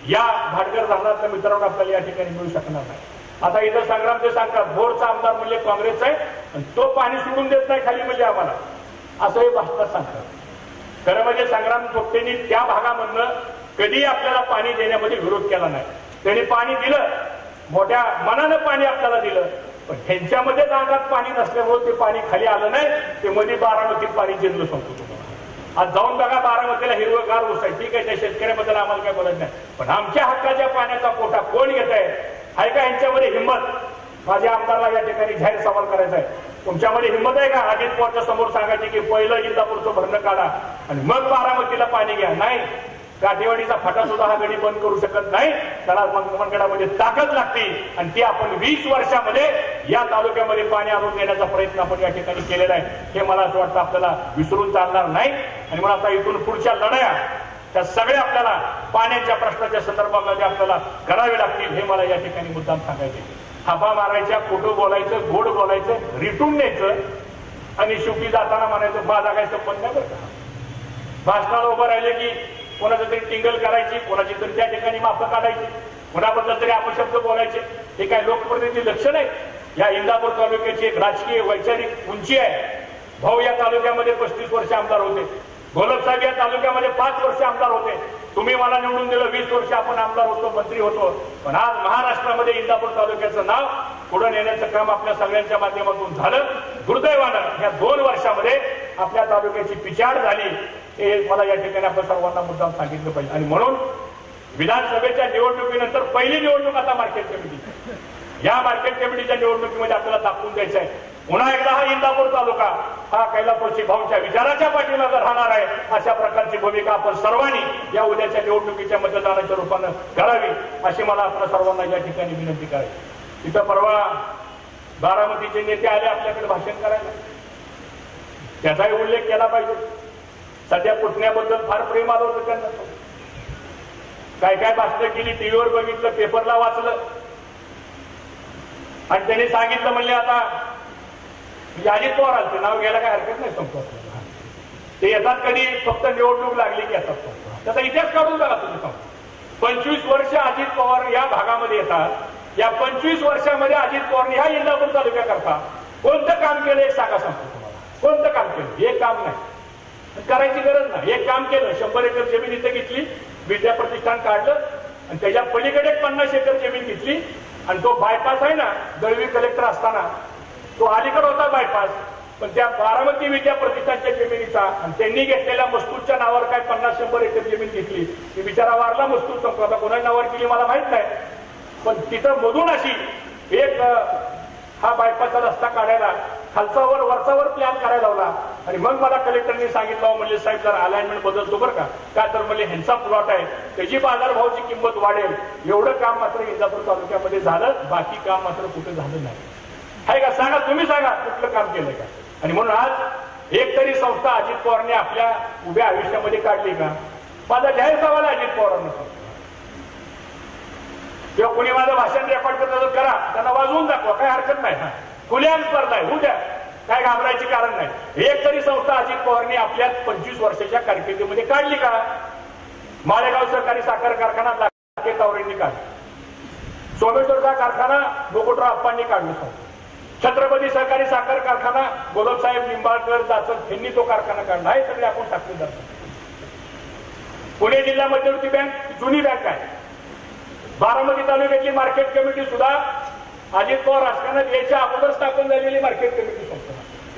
या भाटगर धरणातल्या मित्रांना आपल्याला या ठिकाणी मिळू शकणार नाही. आता इथं संग्राम ते सांगतात भोरचा आमदार म्हणजे काँग्रेसचा आहे आणि तो पाणी सोडून देत नाही खाली म्हणजे आम्हाला असं हे भाषणात सांगतात. खरं म्हणजे संग्राम थोपटेंनी त्या भागामधनं कधी आपल्याला पाणी देण्यामध्ये विरोध केला नाही. त्यांनी पाणी दिलं, मोठ्या मनानं पाणी आपल्याला दिलं. पण ह्यांच्यामध्ये अंगात पाणी नसल्यामुळे ते पाणी खाली आलं नाही. ते मध्ये बारामतीत पाणी जिरलं सांगतो तुम्हाला. आज जाऊन बघा बारामतीला हिरवगार ऊस आहे. ठीक आहे त्या शेतकऱ्याबद्दल आम्हाला काय बोलायचं नाही. पण आमच्या हक्काच्या पाण्याचा कोटा कोण घेत आहे का यांच्यामध्ये हिंमत. माझ्या आमदारला या ठिकाणी जाहीर सवाल करायचा आहे. तुमच्यामध्ये हिंमत आहे का अजित पवारच्या समोर सांगायची की पहिलं इंदापूरचं भरणं काढा आणि मग बारामतीला पाणी घ्या. नाही, काठेवाडीचा फाटा सुद्धा हा गडी बंद करू शकत नाही. त्याला मंगळगडामध्ये ताकद लागते आणि ती आपण 20 वर्षामध्ये या तालुक्यामध्ये पाणी आणून देण्याचा प्रयत्न आपण या ठिकाणी केलेला आहे. हे मला असं वाटतं आपल्याला विसरून चालणार नाही. आणि मला आता इथून पुढच्या लढाया त्या सगळ्या आपल्याला पाण्याच्या प्रश्नाच्या संदर्भामध्ये आपल्याला करावे लागतील. हे मला या ठिकाणी मुद्दाम सांगायचे. हापा मारायच्या, खोटं बोलायचं, गोड बोलायचं, रिटून द्यायचं आणि शेवटी जाताना म्हणायचं माझा काय संबंध नाही बरं का. भाषणाला उभं राहिले की कोणाचं तरी टिंगल करायची, कोणाची तरी त्या ठिकाणी माफं काढायची, कोणाबद्दल तरी अपशब्द बोलायचे. हे काय लोकप्रतिनिधी लक्षण आहे. या इंदापूर तालुक्याची एक राजकीय वैचारिक उंची आहे. भाऊ या तालुक्यामध्ये 35 वर्ष आमदार होते. गोलपसाहेब या तालुक्यामध्ये 5 वर्ष आमदार होते. तुम्ही मला निवडून दिलं, 20 वर्ष आपण आमदार होतो, मंत्री होतो. पण आज महाराष्ट्रामध्ये इंदापूर तालुक्याचं नाव पुढे नेण्याचं काम आपल्या सगळ्यांच्या माध्यमातून झालं. दुर्दैवानं या 2 वर्षामध्ये आपल्या तालुक्याची पिछाड झाली. हे मला या ठिकाणी आपल्या सर्वांना मुद्दाम सांगितलं पाहिजे. आणि म्हणून विधानसभेच्या निवडणुकीनंतर पहिली निवडणूक आता मार्केट कमिटीची. या मार्केट कमिटीच्या निवडणुकीमध्ये आपल्याला दाखवून द्यायचं आहे पुन्हा एकदा हा इंदापूर तालुका हा कैलासवासी भाऊंच्या विचाराच्या पाठीमागे राहणार आहे. अशा प्रकारची भूमिका आपण सर्वांनी या उद्याच्या निवडणुकीच्या मतदानाच्या रूपानं करावी अशी मला आपल्या सर्वांना या ठिकाणी विनंती करायची. तिथं परवा बारामतीचे नेते आले आपल्याकडे भाषण करायला, त्याचाही उल्लेख केला पाहिजे. सध्या पुतण्याबद्दल फार प्रेम आलं होतं त्यांना. काय काय भाषणं केली, टीव्हीवर बघितलं, पेपरला वाचलं आणि त्यांनी सांगितलं म्हणले आता अजित पवार आलते, नाव घ्यायला काय हरकत नाही संपत. ते येतात कधी फक्त निवडणूक लागली की येतात. त्याचा इतिहास काढून बघा तुम्ही. 25 वर्ष अजित पवार या भागामध्ये येतात. या 25 वर्षामध्ये अजित पवारने ह्या इंदापूर तालुक्याकरता कोणतं काम केलं एक सांगा सांगतो तुम्हाला. कोणतं काम केलं? एक काम नाही, करायची गरज नाही. एक काम केलं, 100 एकर जमीन इथं घेतली, विद्या प्रतिष्ठान काढलं आणि त्याच्या पलीकडे 50 एकर जमीन घेतली आणि तो बायपास आहे ना, दळवी कलेक्टर असताना तो अलीकडे होता बायपास, पण त्या बारामती विद्या प्रतिष्ठानच्या जमिनीचा आणि त्यांनी घेतलेल्या मस्तूरच्या नावावर काय 50-100 एकर जमीन घेतली. ती बिचारा वारला मस्तूर संपला, कोणाच्या नावावर केली मला माहित नाही, पण तिथं मधून अशी एक हा बायपासचा रस्ता काढायला खालचावर वरचावर प्लॅन करायला लावला. आणि मग मला कलेक्टरने सांगितलं म्हणजे साहेब जर अलाइनमेंट बदलतो बरं का, काय तर म्हणजे ह्यांचा प्लॉट आहे, त्याची बाजारभावाची किंमत वाढेल. एवढं काम मात्र इंदापूर तालुक्यामध्ये झालं, बाकी काम मात्र कुठे झालं नाही. आहे का? सांगा, तुम्ही सांगा कुठलं काम केलंय का? आणि म्हणून आज एक तरी संस्था अजित पवारने आपल्या उभ्या आयुष्यामध्ये काढली का? माझा जाहीर सवाल आहे अजित पवारांना. किंवा कोणी माझं भाषण रेकॉर्ड करत करा, त्यांना वाजवून दाखवा, काही हरकत नाही. खुलेआम स्पर्धा आहे, उद्या काय घाबरायचे कारण नाही. एक तरी संस्था अजित पवारने आपल्या 25 वर्षाच्या कारकिर्दीमध्ये काढली का? माळेगाव सहकारी साखर कारखाना लाखे तावरेंनी काढला. सोमेश्वरचा कारखाना बोकोटराव आप्पांनी काढला. छत्रपती सहकारी साखर कारखाना गोलबसाहेब निंबाळकर जाचक यांनी तो कारखाना काढला. हे सगळे आपण साक्षीदार. पुणे जिल्हा मध्यवर्ती बँक जुनी बँक आहे. बारामती तालुक्यातली मार्केट कमिटी सुद्धा अजित पवार राजकारणात याच्या अगोदर स्थापन झालेली मार्केट कमिटी संस्था.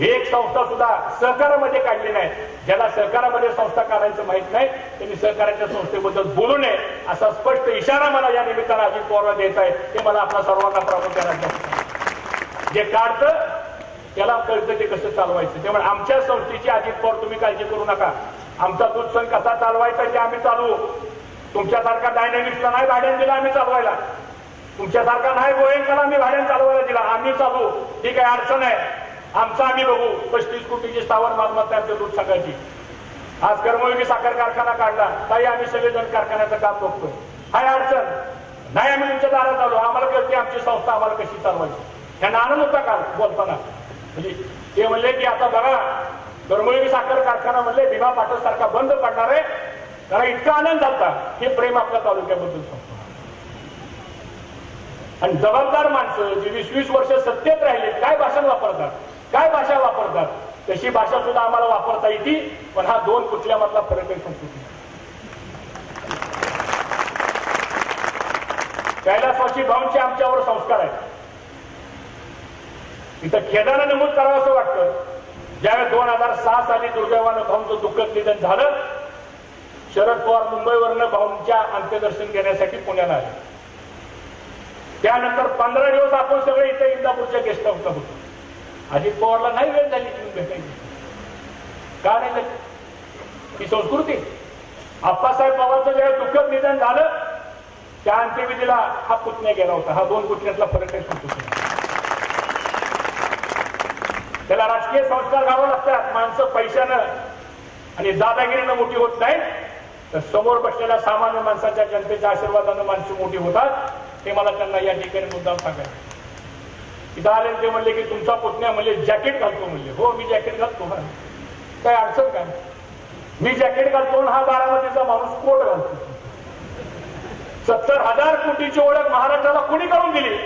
एक संस्था सुद्धा सहकारामध्ये काढली नाही. ज्याला सहकारामध्ये संस्था काढायचं माहित नाही त्यांनी सहकाराच्या संस्थेबद्दल बोलू नये असा स्पष्ट इशारा मला या निमित्तानं अजित पवारला द्यायचा आहे. ते मला आपल्या सर्वांना प्रामुख्याने जे काढतं त्याला कळतं ते कसं चालवायचं. त्यामुळे आमच्या संस्थेची अजित पवार तुम्ही काळजी करू नका. आमचा दूध सण कसा चालवायचा ते आम्ही चालवू. तुमच्यासारखा डायनॅमिक्सला नाही भाड्याने दिला आम्ही चालवायला. तुमच्यासारखा नाही गोयंकाला आम्ही भाड्याने चालवायला दिला. आम्ही चालवू. ही काही अडचण आहे. आमचा आम्ही बघू. 35 कोटीची स्थावर मालमत्ता आमच्या दूध संघाची. आज कर्मयोगी साखर कारखाना काढला, ताई आम्ही सगळेजण कारखान्याचं काम बघतोय. हाय अडचण नाही, आम्ही तुमच्या दारात आलो. आम्हाला कळते आमची संस्था आम्हाला कशी चालवायची. त्यांना आनंद होता का बोलताना? म्हणजे ते म्हणले की आता बघा कर्मयोगी साखर कारखाना म्हणले भीमा पाटस सारखा बंद पडणार आहे. कारण इतका आनंद झाला. हे प्रेम आपल्या तालुक्याबद्दल सांगतो. आणि जबाबदार माणसं जी 20-20 वर्ष सत्तेत राहिले काय भाषण वापरतात, काय भाषा वापरतात, तशी भाषा सुद्धा आम्हाला वापरता येते. पण हा 2 कुठल्यामधला फरक आहे संस्कृती. कैलासवासी भाऊंचे आमच्यावर संस्कार आहेत. इथं खेदानं नमूद करावं असं वाटतं, ज्यावेळेस 2006 साली दुर्दैवानं भाऊंचं दुःखद निधन झालं, शरद पवार मुंबईवरनं भाऊंच्या अंत्यदर्शन घेण्यासाठी पुण्याला आले. त्यानंतर 15 दिवस आपण सगळे इथे इंदापूरच्या गेस्ट हाऊसला होतो. अजित पवारला नाही वेळ झाली तुम्ही भेटायची. का नाही झाली? ही संस्कृती. आप्पासाहेब पवारचं ज्यावेळेस दुःखद निधन झालं त्या अंत्यविधीला हा पुतण्या गेला होता. हा 2 पुतण्यातला फरक आहे संस्कृती. त्याला राजकीय संस्कार घालावे लागतात. माणसं पैशानं आणि दादागिरीनं मोठी होत नाही, तर समोर बसलेल्या सामान्य माणसाच्या जनतेच्या आशीर्वादानं माणसं मोठी होतात. हे मला त्यांना या ठिकाणी मुद्दाम सांगायचं. इथं आले ते म्हणले की तुमचा पुतण्या म्हणले जॅकेट घालतो म्हणले. हो मी जॅकेट घालतो. काय अडचण काय? मी जॅकेट घालतो हा बारामतीचा माणूस कोट घालतो. 70,000 कोटीची ओळख महाराष्ट्राला कोणी करून दिली?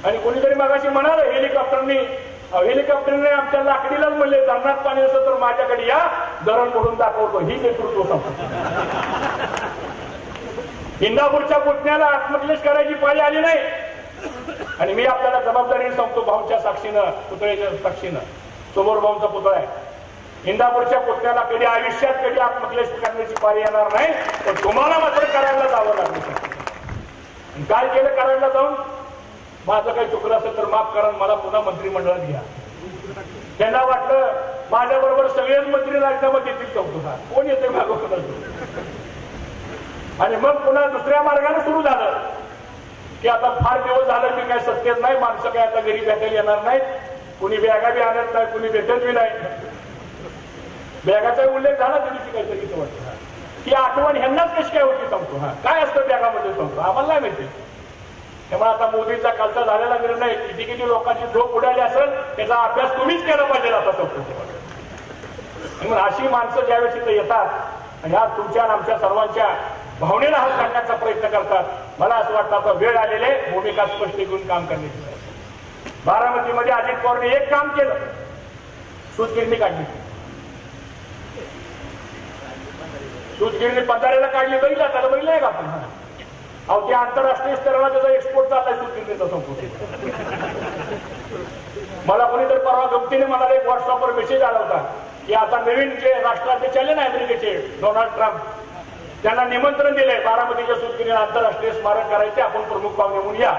आणि कोणीतरी मगाशी म्हणाले हेलिकॉप्टरने आमच्या लाकडीलाच म्हणले धरणात पाणी असं तर माझ्याकडे या, धरण भरून दाखवतो. ही नेतृत्व संपत. इंदापूरच्या पुतण्याला आत्मक्लेश करायची पाळी आली नाही. आणि मी आपल्याला जबाबदारीने सांगतो, भाऊंच्या साक्षीनं, पुतळ्याच्या साक्षीनं, समोर भाऊंचा पुतळा आहे, इंदापूरच्या पुतण्याला कधी आयुष्यात कधी आत्मक्लेश करण्याची पारी येणार नाही, पण तुम्हाला मात्र करायला जावं लागलं. काय केलं करायला जाऊन? माझं काही चुकलं असेल तर माफ करा, मला पुन्हा मंत्रिमंडळात घ्या. त्यांना वाटलं माझ्या बरोबर सगळेच मंत्री राजीनामा देतील चौकसा, कोण येते मागं. आणि मग पुन्हा दुसऱ्या मार्गाने सुरू झालं की आता फार दिवस झालं की काय सत्तेत नाही, माणसं काय आता घरी भेटायला येणार नाहीत, कुणी बॅगा बी आणत नाही, कुणी भेटत बी नाही. बॅगाचा उल्लेख झाला त्या दिवशी काहीतरी वाटतं. ही आठवण ह्यांनाच कशी काय होती सांगतो. काय असतं बॅगामध्ये सांगतो, आम्हाला नाही माहिती. त्यामुळे आता मोदीचा कालचा झालेला निर्णय किती किती लोकांची झोप उडाली असेल त्याचा अभ्यास तुम्हीच केला पाहिजे आता सांगतो. म्हणून अशी माणसं ज्यावेळेस इथं येतात आणि आज तुमच्या आमच्या सर्वांच्या भावनेला हात घालण्याचा प्रयत्न करतात, मला असं वाटतं आता वेळ आलेले भूमिका स्पष्ट करून काम करण्याची. बारामतीमध्ये अजित पवारने एक काम केलं, सूतगिरणी काढली. सूतगिरणी पंधराला काढली, बघितलं त्याला बघितलं आहे का आपण? अहो ते आंतरराष्ट्रीय स्तराला त्याचा एक्सपोर्ट चाललाय सूतगिरणीचा संपूर्ण. मला कोणीतरी परवा गमतीने मला एक व्हॉट्सअपवर मेसेज आला होता की आता नवीन जे राष्ट्राध्यक्ष आले ना अमेरिकेचे डोनाल्ड ट्रम्प, त्यांना निमंत्रण दिलंय बारामतीच्या सूतगिरणीला आंतरराष्ट्रीय स्मारक करायचे, आपण प्रमुख पाहुणे म्हणून या.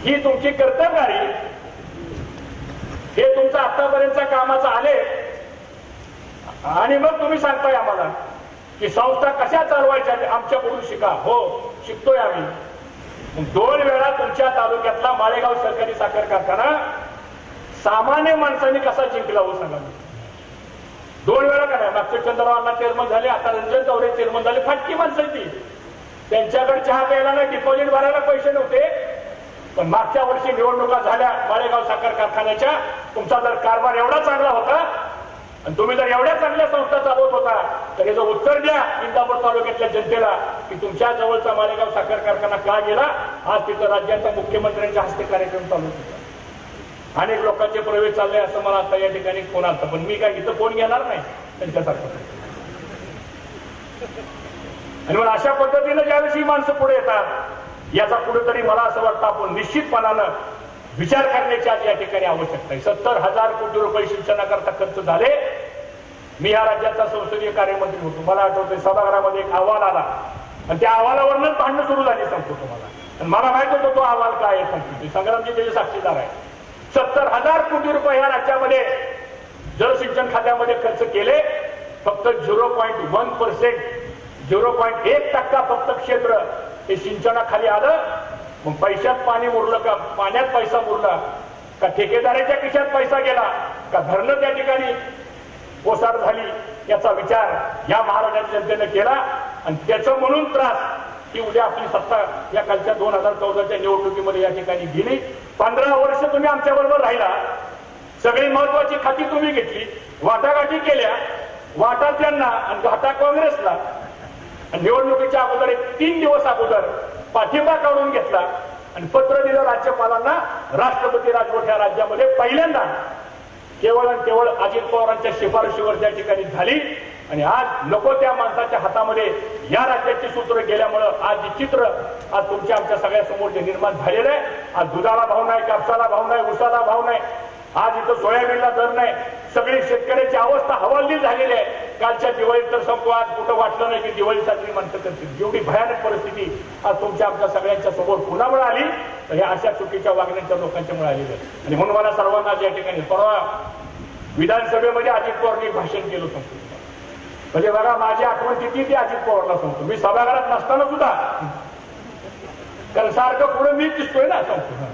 ही तुमची कर्तव्यगारी, हे तुमचं आतापर्यंतच्या कामाचं आले. आणि मग तुम्ही सांगताय आम्हाला की संस्था कशा चालवायच्या आमच्याकडून शिका. हो शिकतोय आम्ही. 2 वेळा तुमच्या तालुक्यातला माळेगाव सरकारी साखर कारखाना सामान्य माणसांनी कसा जिंकला हो सांगा. 2 वेळा का नाही, मागच्या चंद्रराव अण्णा चेअरमन झाले, आता रंजन चौरे चेअरमन झाले. फाटकी माणसं ती, त्यांच्याकडे चहा प्यायला नाही, डिपॉझिट भरायला पैसे नव्हते. पण मागच्या वर्षी निवडणुका झाल्या माळेगाव साखर कारखान्याच्या. तुमचा जर कारभार एवढा चांगला होता आणि तुम्ही जर एवढ्या चांगल्या संस्था चालवत होता तर याचं उत्तर द्या इंदापूर तालुक्यातल्या जनतेला की तुमच्या जवळचा माळेगाव साखर कारखाना का गेला. आज तिथं राज्याच्या मुख्यमंत्र्यांच्या हस्ते कार्यक्रम चालू होता. अनेक लोकांचे प्रवेश चालले असं मला आता या ठिकाणी फोन आला, पण मी काय इथं फोन घेणार नाही त्यांच्यासारखं. आणि मग अशा पद्धतीनं ज्यावेळेस ही माणसं पुढे येतात याचा कुठेतरी मला असं वाटतं आपण निश्चितपणानं विचार करण्याची आज या ठिकाणी आवश्यकता आहे. 70,000 कोटी रुपये शिक्षणाकरता खर्च झाले. मी या राज्याचा संसदीय कार्यमंत्री होतो. मला आठवतंय सभागृहामध्ये एक अहवाल आला आणि त्या अहवालावरच भांडणं सुरू झाली सांगतो तुम्हाला. आणि मला माहित होतो तो अहवाल काय आहे सांगतो. संग्रामजी त्याचे साक्षीदार आहे. 70,000 कोटी रुपये या राज्यामध्ये जलसिंचन खात्यामध्ये खर्च केले. फक्त 0.1%, 0.1% फक्त क्षेत्र हे सिंचनाखाली आलं. मग पैशात पाणी मुरलं का, पाण्यात पैसा मुरला का, ठेकेदाराच्या खिशात पैसा गेला का, धरणं त्या ठिकाणी ओसाड झाली, याचा विचार या महाराष्ट्राच्या जनतेने केला. आणि त्याचं म्हणून त्रास की उद्या आपली सत्ता या कालच्या 2014च्या निवडणुकीमध्ये या ठिकाणी गेली. 15 वर्ष तुम्ही आमच्या बरोबर राहिला, सगळी महत्वाची खाती तुम्ही घेतली, वाटाघाटी केल्या, वाटा त्यांना आणि घाटा काँग्रेसला. निवडणुकीच्या अगोदर 3 दिवस अगोदर पाठिंबा काढून घेतला आणि पत्र दिलं राज्यपालांना. राष्ट्रपती राजवट या राज्यामध्ये पहिल्यांदा केवळ आणि केवळ अजित पवारांच्या शिफारशीवर त्या ठिकाणी झाली. आणि आज नको त्या माणसाच्या हातामध्ये या राज्याची सूत्र गेल्यामुळं आज जे चित्र आज तुमच्या आमच्या सगळ्यासमोर जे निर्माण झालेलं आहे. आज दुधाला भाव नाही, कापसाला भाव नाही, उसाला भाव नाही, आज इथं सोयाबीनला दर नाही. सगळी शेतकऱ्याची अवस्था हवालदिल झालेली आहे. कालच्या दिवाळीत तर संपू, आज कुठं वाटलं नाही की दिवाळी साजरी माणसं करतील. एवढी भयानक परिस्थिती आज तुमच्या आमच्या सगळ्यांच्या समोर पुन्हा मिळाली. तर ह्या अशा चुकीच्या वागण्याच्या लोकांच्या मिळालेल्या आहे. आणि म्हणून मला सर्वांना या ठिकाणी परवा विधानसभेमध्ये अजित पवारनी भाषण केलं सांगतो. म्हणजे बघा माझी आठवण किती ती अजित पवारला सांगतो. मी सभागृहात नसताना सुद्धा, कारण सारखं पुढे मीच दिसतोय ना सांगतो.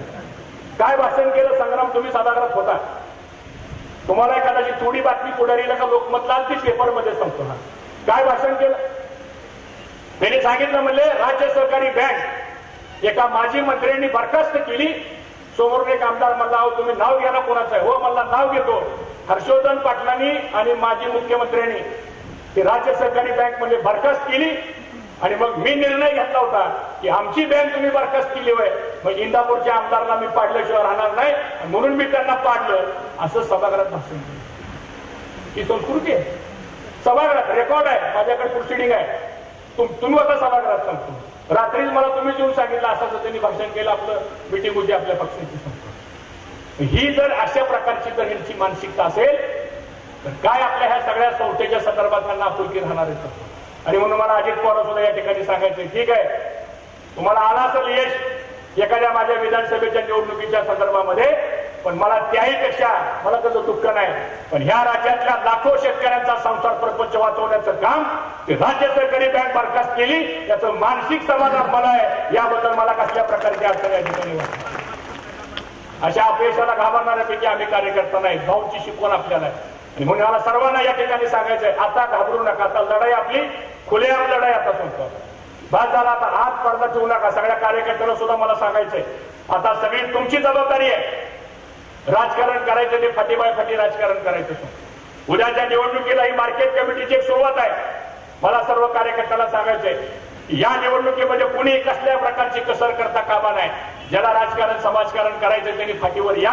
काय भाषण केलं संग्राम, तुम्ही सभागृहात होता. तुम्हाला एखादी थोडी बातमी पुढारीला का लोकमतला आली पेपरमध्ये सांगतो. काय भाषण केलं त्यांनी सांगितलं, म्हणले राज्य सहकारी बँक एका माजी मंत्र्यांनी बरखास्त केली. समोरून एक आमदार म्हणला, अहो तुम्ही नाव घ्या ना कोणाचं आहे. हो म्हणला नाव घेतो. हर्षवर्धन पाटलांनी आणि माजी मुख्यमंत्र्यांनी ती राज्य सहकारी बँक मध्ये बरखास्त केली. आणि मग मी निर्णय घेतला होता की आमची बँक तुम्ही बरखास्त केली होय, मग इंदापूरच्या आमदारांना मी पाडल्याशिवाय राहणार नाही, म्हणून मी त्यांना पाडलं. असं सभागृहात भाषण केलं. ही संस्कृती आहे. सभागृहात रेकॉर्ड आहे, माझ्याकडे प्रोसिडिंग आहे. तुम्ही आता सभागृहात सांगतो. रात्रीच मला तुम्ही येऊन सांगितलं असं त्यांनी भाषण केलं, आपलं मिटिंग होती आपल्या पक्षाची. ही जर अशा प्रकारची जर ह्यांची मानसिकता असेल तर काय आपल्या ह्या सगळ्या संस्थेच्या संदर्भात त्यांना आपुलकी राहणार आहे. आणि म्हणून मला अजित पवार सुद्धा या ठिकाणी सांगायचं, ठीक आहे तुम्हाला आला असेल यश एखाद्या माझ्या विधानसभेच्या निवडणुकीच्या संदर्भामध्ये, पण मला त्याही पेक्षा मला त्याचं दुःख नाही, पण ह्या राज्यातल्या लाखो शेतकऱ्यांचा संसार प्रपंच वाचवण्याचं काम ते राज्य सहकारी बँक बरखास्त केली, याचं मानसिक समाधान मला आहे. याबद्दल मला कसल्या प्रकारची अडचण या ठिकाणी वाटते. अशा अपयशाला घाबरणाऱ्यापैकी आम्ही कार्यकर्ता नाही. भाऊची शिकवण आपल्याला आहे. आणि म्हणून मला सर्वांना या ठिकाणी सांगायचंय, आता घाबरू नका. आता लढाई आपली खुलेआम लढाई आता संपतो. बाद झाला, आता हात पडदा ठेवू नका. सगळ्या कार्यकर्त्यांना सुद्धा मला सांगायचंय, आता सगळी तुमची जबाबदारी आहे. राजकारण करायचं ते फाटीबाय फाटी राजकारण करायचं. उद्याच्या निवडणुकीला ही मार्केट कमिटीची एक सुरुवात आहे. मला सर्व कार्यकर्त्यांना सांगायचंय, या निवडणुकीमध्ये कुणी कसल्या प्रकारची कसर करता कामा नाही. ज्याला राजकारण समाजकारण करायचं त्यांनी फाटीवर या.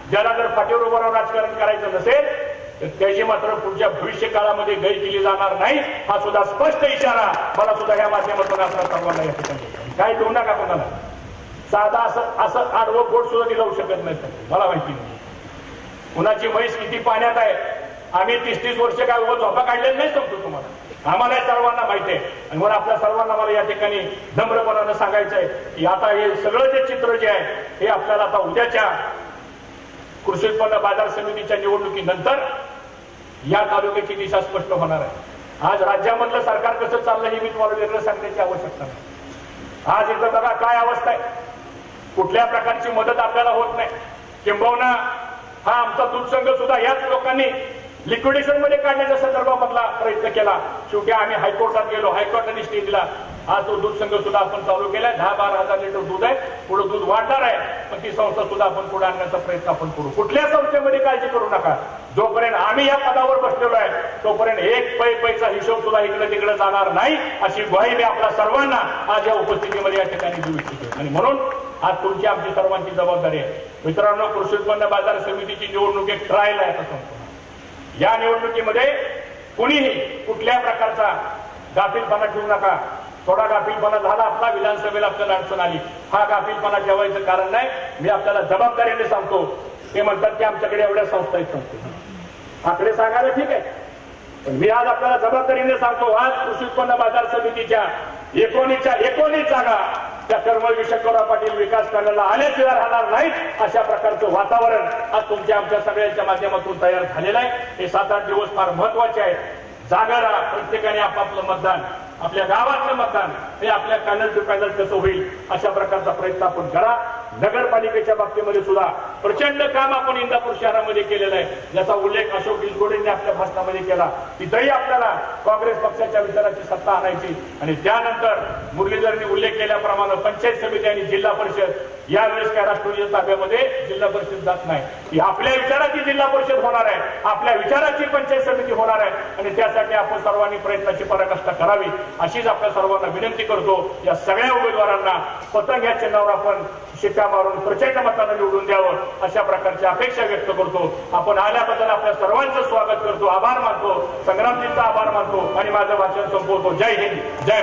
ज्याला जर फाटीवर उभं राहून राजकारण करायचं नसेल तर त्याची मात्र पुढच्या भविष्य काळामध्ये गय केली जाणार नाही. हा सुद्धा स्पष्ट इशारा मला सुद्धा या माध्यमातून असणार सर्वांना या ठिकाणी. काय देऊ नका कोणाला. साधा असं आडवं बोट सुद्धा लावू शकत नाही. मला माहिती नाही कुणाची म्हैस किती पाण्यात आहे. आम्ही 30-30 वर्ष काय उभं झोपा काढलेलं नाही सांगतो तुम्हाला. आम्हाला सर्वांना माहिती आहे. आणि म्हणून आपल्या सर्वांना मला या ठिकाणी नम्रपणानं सांगायचंय की आता हे सगळं जे चित्र जे आहे हे आपल्याला आता उद्याच्या कृषी उत्पन्न बाजार समितीच्या निवडणुकीनंतर या तालुक्याची दिशा स्पष्ट होणार आहे. आज राज्यामधलं सरकार कसं चाललं हे मी तुम्हाला वेगळं सांगण्याची आवश्यकता नाही. आज इथं बघा काय अवस्था आहे. कुठल्या प्रकारची मदत आपल्याला होत नाही. किंबहुना हा आमचा दूध संघ सुद्धा याच लोकांनी लिक्विडेशन मध्ये काढण्याच्या संदर्भामधला प्रयत्न केला. शेवटी आम्ही हायकोर्टात गेलो. हायकोर्टाने स्टे दिला. आज तो दूध संघ सुद्धा आपण चालू केलाय. 10-12 हजार लिटर दूध आहे. पुढे दूध वाढणार आहे. पण ती संस्था सुद्धा आपण पुढे आणण्याचा प्रयत्न आपण करू. कुठल्या संस्थेमध्ये काळजी करू नका. जोपर्यंत आम्ही या पदावर बसलेलो आहे तोपर्यंत एक पैसा हिशोब सुद्धा इकडे तिकडे जाणार नाही, अशी ग्वाही मी आपल्या सर्वांना आज या उपस्थितीमध्ये या ठिकाणी देऊ इच्छितो. आणि म्हणून आज तुमची आमची सर्वांची जबाबदारी आहे. मित्रांनो, कृषी उत्पन्न बाजार समितीची निवडणूक एक ट्रायल आहे. आता संपूर्ण या निवडणुकीमध्ये कुणीही कुठल्या प्रकारचा गाफीलपणा ठेवू नका. थोडा गाफीलपणा झाला आपला, विधानसभेला आपल्याला अडचण आली. हा गाफीलपणा ठेवायचं कारण नाही. मी आपल्याला जबाबदारीने सांगतो. ते म्हणतात की आमच्याकडे एवढ्या संस्था आहेत. संस्थे आकडे सांगायला ठीक आहे, पण मी आज आपल्याला जबाबदारीने सांगतो, आज कृषी उत्पन्न बाजार समितीच्या 19 जागा त्या कर्मवीर शंकरराव पाटील विकास करण्याला आल्याशिवाय राहणार नाहीत. अशा प्रकारचं वातावरण आज तुमच्या आमच्या सगळ्यांच्या माध्यमातून तयार झालेलं आहे. हे 7-8 दिवस फार महत्वाचे आहेत. जागा राहा. प्रत्येकाने आपापलं मतदान, आपल्या गावातलं मतदान हे आपल्या पॅनल टू पॅनल कसं होईल अशा प्रकारचा प्रयत्न आपण करा. नगरपालिकेच्या बाबतीमध्ये सुद्धा प्रचंड काम आपण इंदापूर शहरामध्ये केलेलं आहे, ज्याचा उल्लेख अशोक इलगोडेंनी आपल्या भाषणामध्ये केला. तिथंही आपल्याला काँग्रेस पक्षाच्या विचाराची सत्ता आणायची. आणि त्यानंतर मुरलीधरनी उल्लेख केल्याप्रमाणे पंचायत समिती आणि जिल्हा परिषद यावेळेस काय राष्ट्रीय ताब्यामध्ये जिल्हा परिषद जात नाही. ही आपल्या विचाराची जिल्हा परिषद होणार आहे. आपल्या विचाराची पंचायत समिती होणार आहे. आणि त्यासाठी आपण सर्वांनी प्रयत्नाची पराकाष्ठा करावी अशीच आपल्या सर्वांना विनंती करतो. या सगळ्या उमेदवारांना पतंग या चिन्हावर आपण शिक्का मारून प्रचंड मतानं निवडून द्यावं अशा प्रकारची अपेक्षा व्यक्त करतो. आपण आल्याबद्दल आपल्या सर्वांचं स्वागत करतो, आभार मानतो, संग्रामजींचा आभार मानतो आणि माझं भाषण संपवतो. जय हिंद, जय